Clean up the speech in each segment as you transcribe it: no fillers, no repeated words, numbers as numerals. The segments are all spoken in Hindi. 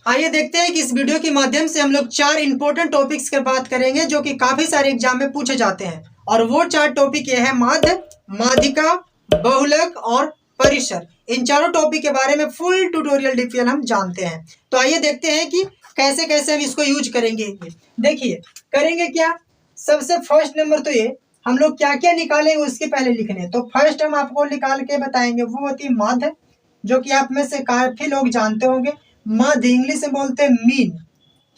आइए देखते हैं कि इस वीडियो के माध्यम से हम लोग 4 इंपॉर्टेंट टॉपिक्स की बात करेंगे जो कि काफी सारे एग्जाम में पूछे जाते हैं। और वो 4 टॉपिक ये है माध्य, माध्यिका, बहुलक और परिसर। इन चारों टॉपिक के बारे में फुल ट्यूटोरियल डिटेल हम जानते हैं। तो आइए देखते हैं कि कैसे कैसे हम इसको यूज करेंगे। देखिए करेंगे क्या, सबसे फर्स्ट नंबर तो ये हम लोग क्या क्या निकालेंगे उसके पहले लिखने। तो फर्स्ट हम आपको निकाल के बताएंगे वो होती है माध्य, जो कि आप में से काफी लोग जानते होंगे। माध्य इंग्लिश में बोलते हैं मीन।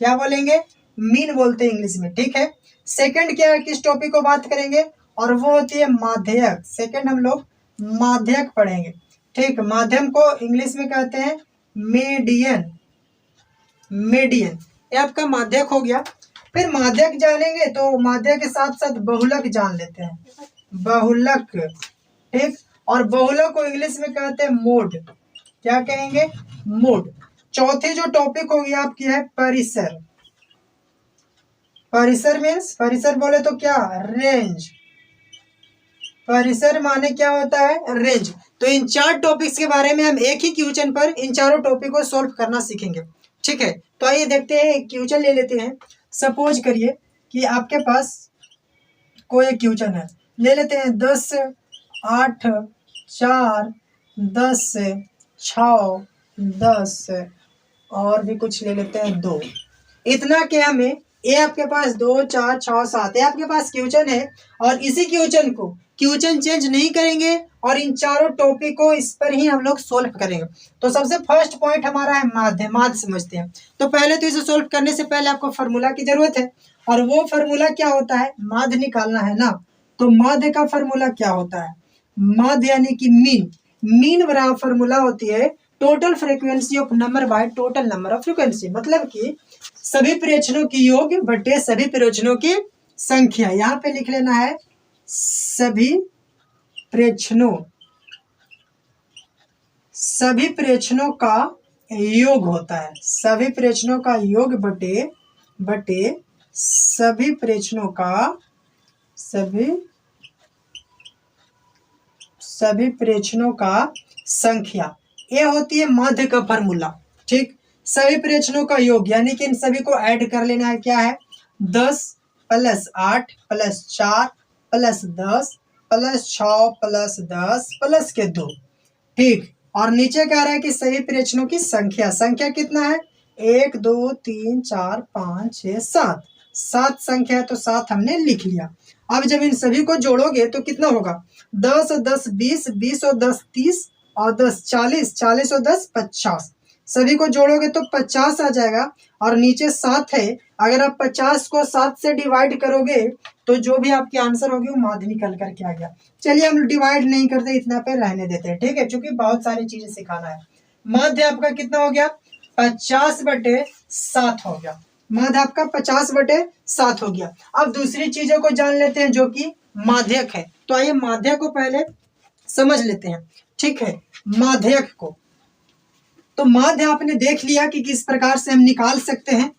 क्या बोलेंगे? मीन बोलते हैं इंग्लिश में, ठीक है। सेकंड क्या है, किस टॉपिक को बात करेंगे, और वो होती है माध्यक। सेकंड हम लोग माध्यक पढ़ेंगे, ठीक। माध्यम को इंग्लिश में कहते हैं मीडियन। मीडियन ये आपका माध्यक हो गया। फिर माध्यक जानेंगे तो माध्यक के साथ साथ बहुलक जान लेते हैं, बहुलक, ठीक। और बहुलक को इंग्लिश में कहते हैं मोड। क्या कहेंगे? मोड। चौथी जो टॉपिक होगी आपकी है परिसर। परिसर मीन्स, परिसर बोले तो क्या, रेंज। परिसर माने क्या होता है, रेंज। तो इन 4 टॉपिक्स के बारे में हम एक ही क्वेश्चन पर इन चारों टॉपिक को सॉल्व करना सीखेंगे, ठीक है। तो आइए देखते हैं, एक क्वेश्चन ले लेते हैं। सपोज करिए कि आपके पास कोई एक क्वेश्चन है, ले लेते हैं 10, 8, 4, 10, 6, 10 और भी कुछ ले लेते हैं 2। इतना क्या हमें, ये आपके पास 2, 4, 6, 7 ये आपके पास क्वेश्चन है। और इसी क्वेश्चन को क्वेश्चन चेंज नहीं करेंगे और इन चारों टॉपिक को इस पर ही हम लोग सोल्व करेंगे। तो सबसे फर्स्ट पॉइंट हमारा है माध्य। माध्य समझते हैं। तो पहले तो इसे सोल्व करने से पहले आपको फार्मूला की जरूरत है, और वो फार्मूला क्या होता है, माध्य निकालना है ना। तो माध्य का फार्मूला क्या होता है, माध्य यानी कि मीन। मीन बराबर फार्मूला होती है total frequency of number by total number of frequency. मतलब कि सभी प्रेक्षणों की योग बटे सभी प्रेक्षणों की संख्या। यहाँ पे लिख लेना है सभी प्रेक्षणों का योग होता है। सभी प्रेक्षणों का योग बटे सभी प्रेक्षणों का संख्या। ये होती है माध्य का फार्मूला, ठीक। सभी प्रेक्षणों का योग यानी कि इन सभी को ऐड कर लेना है। क्या है, 10 + 8 + 4 + 10 + 6 + 10 + के 2, ठीक। और नीचे कह रहा है कि सभी प्रेक्षणों की संख्या। संख्या कितना है, 1, 2, 3, 4, 5, 6, 7। 7 संख्या है तो 7 हमने लिख लिया। अब जब इन सभी को जोड़ोगे तो कितना होगा, 10 और 10 20, 20 और 10 30 और 10 40, 40 और 10 50। सभी को जोड़ोगे तो 50 आ जाएगा। और नीचे 7 है, अगर आप 50 को 7 से डिवाइड करोगे तो जो भी आपकी आंसर होगी वो माध्य निकल करके आ गया। चलिए हम डिवाइड नहीं करते, इतना पे रहने देते हैं, ठीक है, क्योंकि बहुत सारी चीजें सिखाना है। माध्य आपका कितना हो गया, 50/7 हो गया। माध्य आपका 50/7 हो गया। अब दूसरी चीजों को जान लेते हैं जो कि माध्यक है। तो आइए माध्यक को पहले समझ लेते हैं, ठीक है। माध्यक को तो माध्य आपने देख लिया कि किस प्रकार से हम निकाल सकते हैं।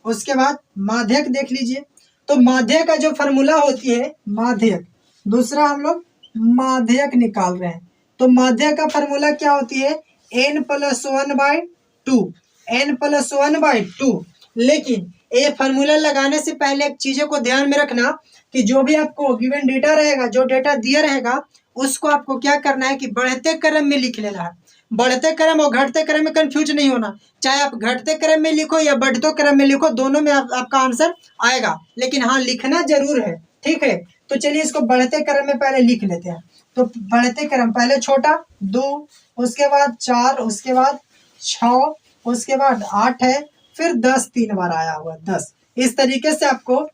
उसके बाद माध्यक देख लीजिए। तो माध्यक का जो फार्मूला होती है माध्यक, दूसरा हम लोग माध्यक निकाल रहे हैं। तो माध्यक का फार्मूला क्या होती है, n + 1/2। n + 1/2। लेकिन ये फार्मूला लगाने से पहले एक चीजों को ध्यान में रखना कि जो भी आपको गिवन डेटा रहेगा, जो डेटा दिया रहेगा, उसको आपको क्या करना है कि बढ़ते क्रम में लिख लेना है। बढ़ते क्रम और घटते क्रम में कंफ्यूज नहीं होना। चाहे आप घटते क्रम में लिखो या बढ़ते क्रम में लिखो, दोनों में आपका आंसर आएगा, लेकिन हाँ लिखना जरूर है, ठीक है। तो चलिए इसको बढ़ते क्रम में पहले लिख लेते हैं। तो बढ़ते क्रम पहले छोटा 2, उसके बाद 4, उसके बाद 6, उसके बाद 8 है, फिर 10 3 बार आया हुआ 10। इस तरीके से आपको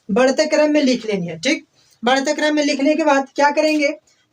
बढ़ते क्रम में लिख लेनी है, ठीक। बढ़ते क्रम में लिखने के बाद क्या करेंगे,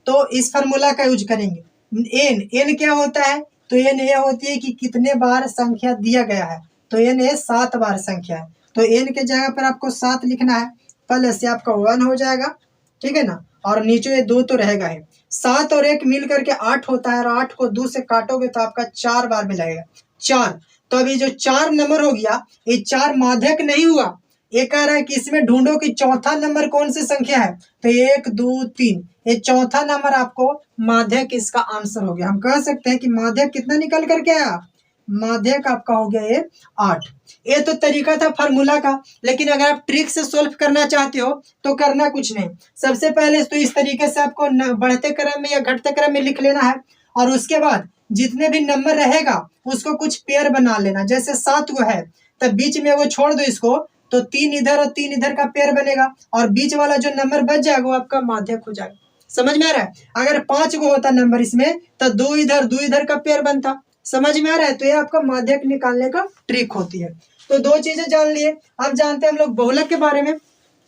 तो इस फार्मूला का यूज करेंगे। एन क्या होता है, तो एन ये होती है कि कितने बार संख्या दिया गया है। तो एन ये 7 बार संख्या है, तो एन के जगह पर आपको 7 लिखना है। प्लस से आपका 1 हो जाएगा, ठीक है ना। और नीचे ये 2 तो रहेगा ही। 7 और 1 मिल करके 8 होता है, और 8 को 2 से काटोगे तो आपका 4 बार में लगेगा 4। तो अभी जो 4 नंबर हो गया, ये 4 माध्यक नहीं हुआ। ये कह रहा है कि इसमें ढूंढो कि चौथा नंबर कौन सी संख्या है। तो 1 2 3, ये चौथा नंबर आपको माध्यक इसका आंसर हो गया। हम कह सकते हैं कि माध्यक कितना निकल करके आया, माध्यक आपका हो गया ये 8। ये तो तरीका था फार्मूला का, लेकिन अगर आप ट्रिक से सोल्व करना चाहते हो तो करना कुछ नहीं, सबसे पहले तो इस तरीके से आपको बढ़ते क्रम में या घटते क्रम में लिख लेना है, और उसके बाद जितने भी नंबर रहेगा उसको कुछ पेयर बना लेना। जैसे 7 को है तब बीच में वो छोड़ दो इसको, तो 3 इधर और 3 इधर का पेयर बनेगा, और बीच वाला जो नंबर बच जाएगा वो आपका माध्यक हो जाएगा। समझ में आ रहा है? अगर 5 को होता नंबर इसमें तो 2 इधर का पेयर बनता। समझ में आ रहा है? तो ये आपका माध्यक निकालने का ट्रिक होती है। तो 2 चीजें जान लिए। अब जानते हैं हम लोग बहुलक के बारे में।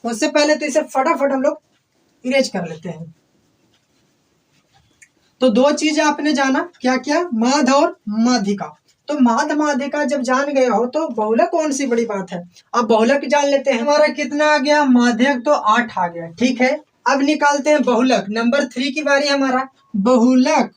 उससे पहले तो इसे फटाफट हम लोग इरेज कर लेते हैं। तो 2 चीजें आपने जाना, क्या क्या? माध्य और माध्यिका। तो माध्य माध्यिका जब जान गए हो तो बहुलक कौन सी बड़ी बात है। अब बहुलक जान लेते हैं। हमारा कितना आ गया? माध्यक तो 8 आ गया, ठीक है। अब निकालते हैं बहुलक। नंबर 3 की बारी हमारा। बहुलक,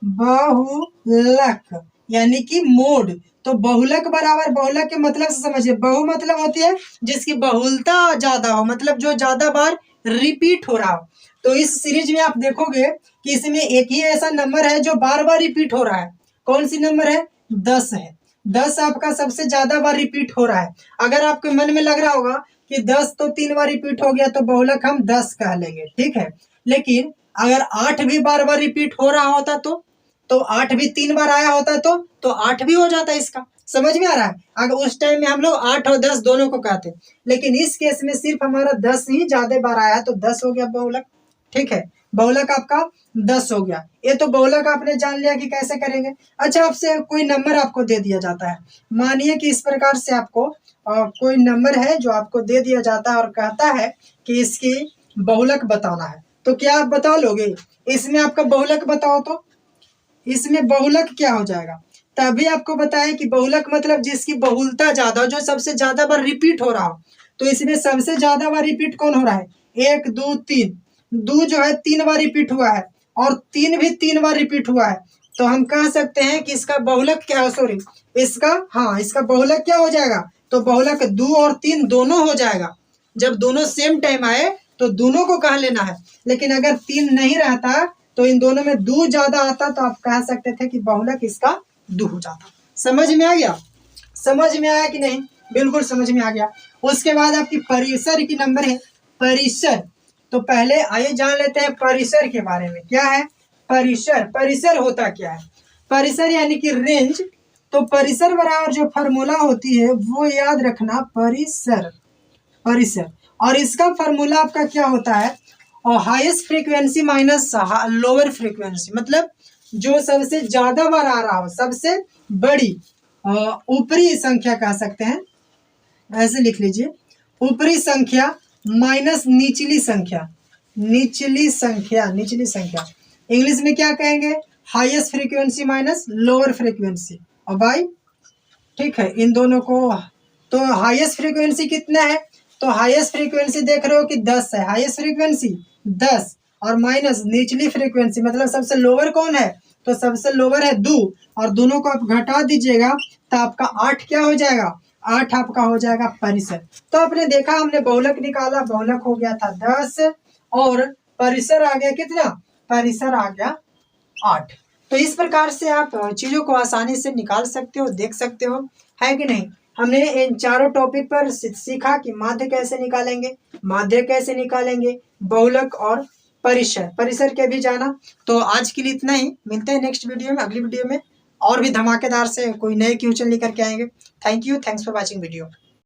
बहुलक यानी कि मोड। तो बहुलक बराबर, बहुलक के मतलब से समझिए, बहु मतलब होती है जिसकी बहुलता ज्यादा हो, मतलब जो ज्यादा बार रिपीट हो रहा हो। तो इस सीरीज में आप देखोगे कि इसमें एक ही ऐसा नंबर है जो बार बार रिपीट हो रहा है। कौन सी नंबर है? 10 है। 10 आपका सबसे ज्यादा बार रिपीट हो रहा है। अगर आपके मन में लग रहा होगा कि 10 तो 3 बार रिपीट हो गया तो बहुलक हम 10 कह लेंगे, ठीक है। लेकिन अगर 8 भी बार बार रिपीट हो रहा होता तो 8 भी 3 बार आया होता तो 8 भी हो जाता इसका। समझ में आ रहा है? अगर उस टाइम में हम लोग 8 और 10 दोनों को कहते, लेकिन इस केस में सिर्फ हमारा 10 ही ज्यादा बार आया तो 10 हो गया बहुलक, ठीक है। बहुलक आपका 10 हो गया। ये तो बहुलक आपने जान लिया कि कैसे करेंगे। अच्छा, आपसे कोई नंबर आपको दे दिया जाता है, मानिए कि इस प्रकार से आपको कोई नंबर है जो आपको दे दिया जाता है और कहता है कि इसकी बहुलक बताना है, तो क्या आप बता लोगे? इसमें आपका बहुलक बताओ, तो इसमें बहुलक क्या हो जाएगा? तभी आपको बताएं कि बहुलक मतलब जिसकी बहुलता ज्यादा, जो सबसे ज्यादा बार रिपीट हो रहा हो। तो इसमें सबसे ज्यादा बार रिपीट कौन हो रहा है? 1 2 3। 2 जो है 3 बार रिपीट हुआ है, और 3 भी 3 बार रिपीट हुआ है। तो हम कह सकते हैं कि इसका बहुलक क्या है, सॉरी इसका बहुलक क्या हो जाएगा? तो बहुलक 2 और 3 दोनों हो जाएगा। जब दोनों सेम टाइम आए तो दोनों को कह लेना है। लेकिन अगर 3 नहीं रहता तो इन दोनों में 2 ज्यादा आता तो आप कह सकते थे कि बहुलक इसका 2 हो जाता। समझ में आ गया? समझ में आया कि नहीं? बिल्कुल समझ में आ गया। उसके बाद आपकी परिसर की नंबर है, परिसर। तो पहले आइए जान लेते हैं परिसर के बारे में। क्या है परिसर? परिसर होता क्या है? परिसर यानी कि रेंज। तो परिसर बराबर जो फार्मूला होती है वो याद रखना, परिसर, परिसर। और इसका फार्मूला आपका क्या होता है? और highest frequency minus lower frequency, मतलब जो सबसे ज्यादा बार आ रहा हो, सबसे बड़ी ऊपरी संख्या कह सकते हैं, ऐसे लिख लीजिए, ऊपरी संख्या माइनस निचली संख्या, निचली संख्या, निचली संख्या। इंग्लिश में क्या कहेंगे? Highest frequency minus lower frequency. और भाई ठीक है, इन दोनों को। तो हाईएस्ट फ्रीक्वेंसी कितना है? तो हाईएस्ट फ्रीक्वेंसी देख रहे हो कि 10 है, हाईएस्ट फ्रीक्वेंसी 10, और माइनस निचली फ्रीक्वेंसी मतलब सबसे लोअर कौन है? तो सबसे लोअर है 2, और दोनों को आप घटा दीजिएगा तो आपका 8 क्या हो जाएगा? 8 आपका हो जाएगा परिसर। तो आपने देखा, हमने बहुलक निकाला, बहुलक हो गया था 10 और परिसर आ गया कितना? परिसर आ गया 8। तो इस प्रकार से आप चीजों को आसानी से निकाल सकते हो, देख सकते हो, है कि नहीं? हमने इन चारों टॉपिक पर सीखा कि माध्य कैसे निकालेंगे, माध्य कैसे निकालेंगे, बहुलक और परिसर, परिसर के भी जाना। तो आज के लिए इतना ही, मिलते हैं नेक्स्ट वीडियो में, अगली वीडियो में और भी धमाकेदार से कोई नए क्वेश्चन लेकर के आएंगे। Thank you, thanks for watching video.